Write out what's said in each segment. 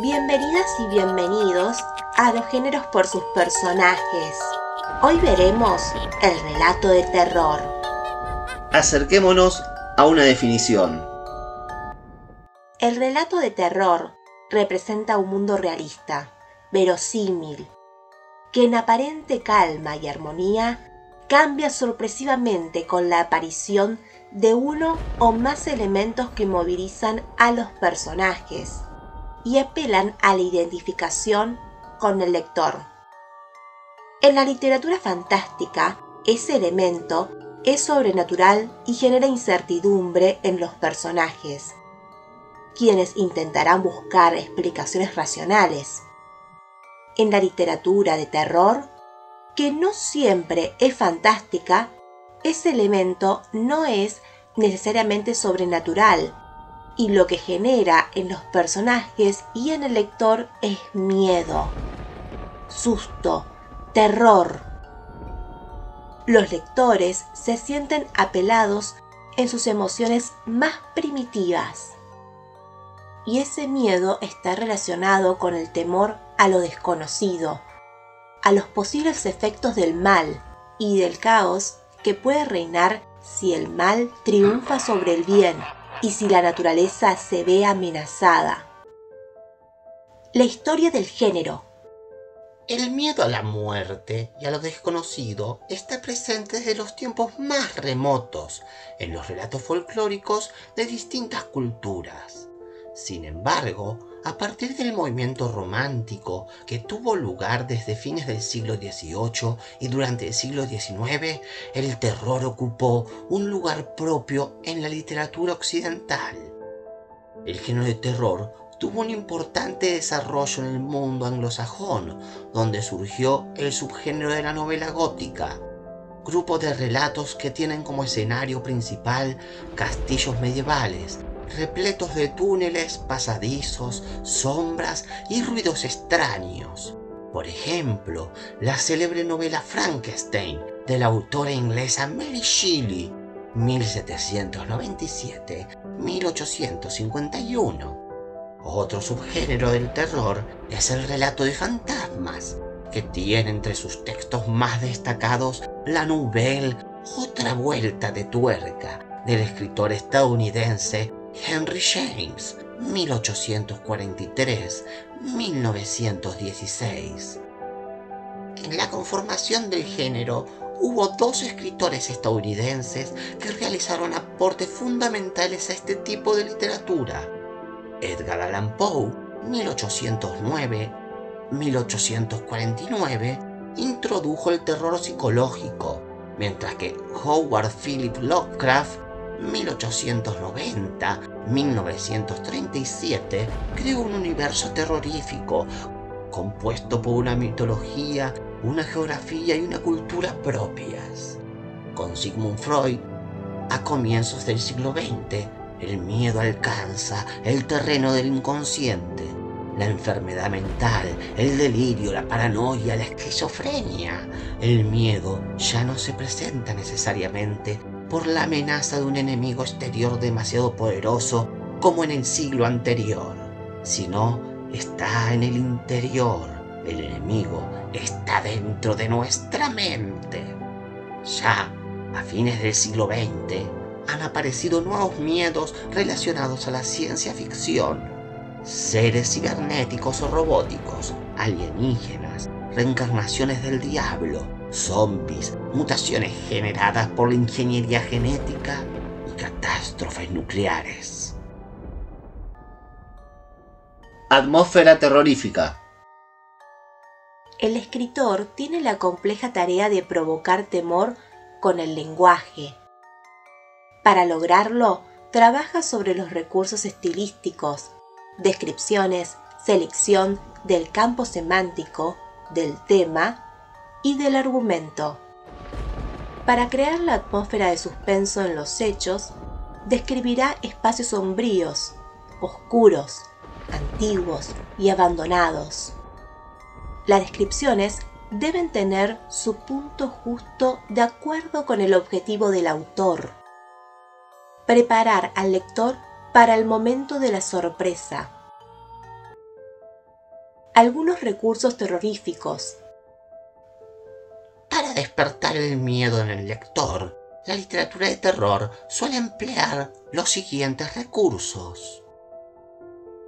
Bienvenidas y bienvenidos a Los géneros por sus personajes. Hoy veremos el relato de terror. Acerquémonos a una definición. El relato de terror representa un mundo realista, verosímil, que en aparente calma y armonía cambia sorpresivamente con la aparición de uno o más elementos que movilizan a los personajes y apelan a la identificación con el lector. En la literatura fantástica, ese elemento es sobrenatural y genera incertidumbre en los personajes, quienes intentarán buscar explicaciones racionales. En la literatura de terror, que no siempre es fantástica, ese elemento no es necesariamente sobrenatural, y lo que genera en los personajes y en el lector es miedo, susto, terror. Los lectores se sienten apelados en sus emociones más primitivas, y ese miedo está relacionado con el temor a lo desconocido, a los posibles efectos del mal y del caos que puede reinar si el mal triunfa sobre el bien y si la naturaleza se ve amenazada. La historia del género. El miedo a la muerte y a lo desconocido está presente desde los tiempos más remotos en los relatos folclóricos de distintas culturas. Sin embargo, a partir del movimiento romántico que tuvo lugar desde fines del siglo XVIII y durante el siglo XIX, el terror ocupó un lugar propio en la literatura occidental. El género de terror tuvo un importante desarrollo en el mundo anglosajón, donde surgió el subgénero de la novela gótica, grupo de relatos que tienen como escenario principal castillos medievales, repletos de túneles, pasadizos, sombras y ruidos extraños. Por ejemplo, la célebre novela Frankenstein de la autora inglesa Mary Shelley, 1797-1851. Otro subgénero del terror es el relato de fantasmas, que tiene entre sus textos más destacados la novela Otra vuelta de tuerca del escritor estadounidense Henry James, 1843-1916. En la conformación del género hubo dos escritores estadounidenses que realizaron aportes fundamentales a este tipo de literatura. Edgar Allan Poe, 1809-1849, introdujo el terror psicológico, mientras que Howard Philip Lovecraft, 1890-1937, creó un universo terrorífico compuesto por una mitología, una geografía y una cultura propias. Con Sigmund Freud, a comienzos del siglo XX, el miedo alcanza el terreno del inconsciente. La enfermedad mental, el delirio, la paranoia, la esquizofrenia. El miedo ya no se presenta necesariamente por la amenaza de un enemigo exterior demasiado poderoso como en el siglo anterior, sino está en el interior. El enemigo está dentro de nuestra mente. Ya a fines del siglo XX han aparecido nuevos miedos relacionados a la ciencia ficción. Seres cibernéticos o robóticos, alienígenas, reencarnaciones del diablo, zombies, mutaciones generadas por la ingeniería genética y catástrofes nucleares. Atmósfera terrorífica. El escritor tiene la compleja tarea de provocar temor con el lenguaje. Para lograrlo, trabaja sobre los recursos estilísticos, descripciones, selección del campo semántico, del tema y del argumento. Para crear la atmósfera de suspenso en los hechos, describirá espacios sombríos, oscuros, antiguos y abandonados. Las descripciones deben tener su punto justo de acuerdo con el objetivo del autor. Preparar al lector para el momento de la sorpresa. Algunos recursos terroríficos. Para despertar el miedo en el lector, la literatura de terror suele emplear los siguientes recursos.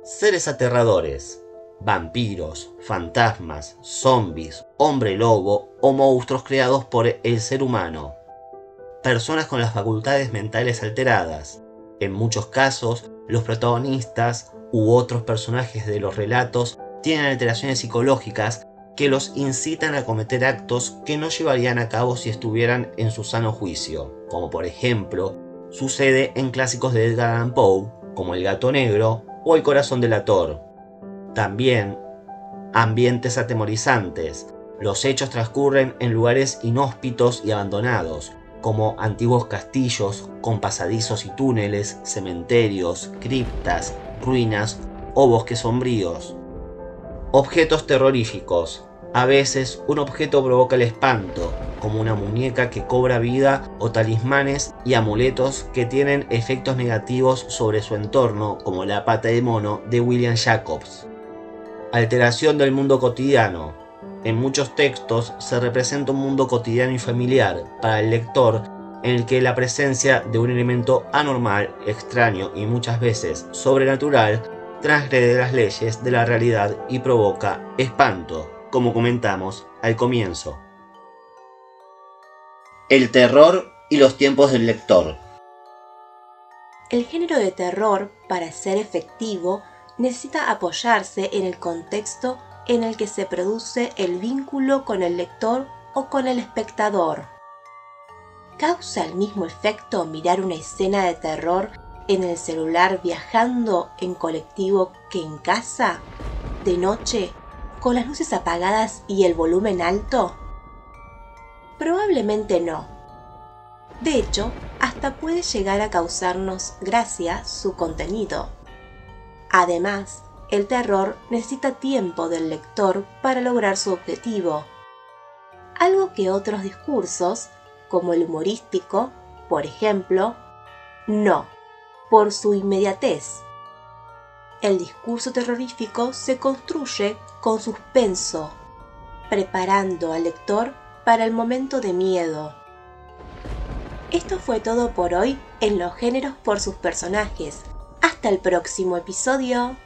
Seres aterradores, vampiros, fantasmas, zombies, hombre lobo o monstruos creados por el ser humano. Personas con las facultades mentales alteradas. En muchos casos, los protagonistas u otros personajes de los relatos tienen alteraciones psicológicas que los incitan a cometer actos que no llevarían a cabo si estuvieran en su sano juicio, como por ejemplo sucede en clásicos de Edgar Allan Poe, como El gato negro o El corazón delator. También, ambientes atemorizantes. Los hechos transcurren en lugares inhóspitos y abandonados, como antiguos castillos con pasadizos y túneles, cementerios, criptas, ruinas o bosques sombríos. Objetos terroríficos. A veces un objeto provoca el espanto, como una muñeca que cobra vida o talismanes y amuletos que tienen efectos negativos sobre su entorno, como la pata de mono de William Jacobs. Alteración del mundo cotidiano. En muchos textos se representa un mundo cotidiano y familiar para el lector en el que la presencia de un elemento anormal, extraño y muchas veces sobrenatural transgrede las leyes de la realidad y provoca espanto, como comentamos al comienzo. El terror y los tiempos del lector. El género de terror, para ser efectivo, necesita apoyarse en el contexto en el que se produce el vínculo con el lector o con el espectador. ¿Causa el mismo efecto mirar una escena de terror en el celular viajando en colectivo que en casa, de noche, con las luces apagadas y el volumen alto? Probablemente no. De hecho, hasta puede llegar a causarnos gracia su contenido. Además, el terror necesita tiempo del lector para lograr su objetivo, algo que otros discursos, como el humorístico, por ejemplo, no, por su inmediatez. El discurso terrorífico se construye con suspenso, preparando al lector para el momento de miedo. Esto fue todo por hoy en Los géneros por sus personajes. Hasta el próximo episodio.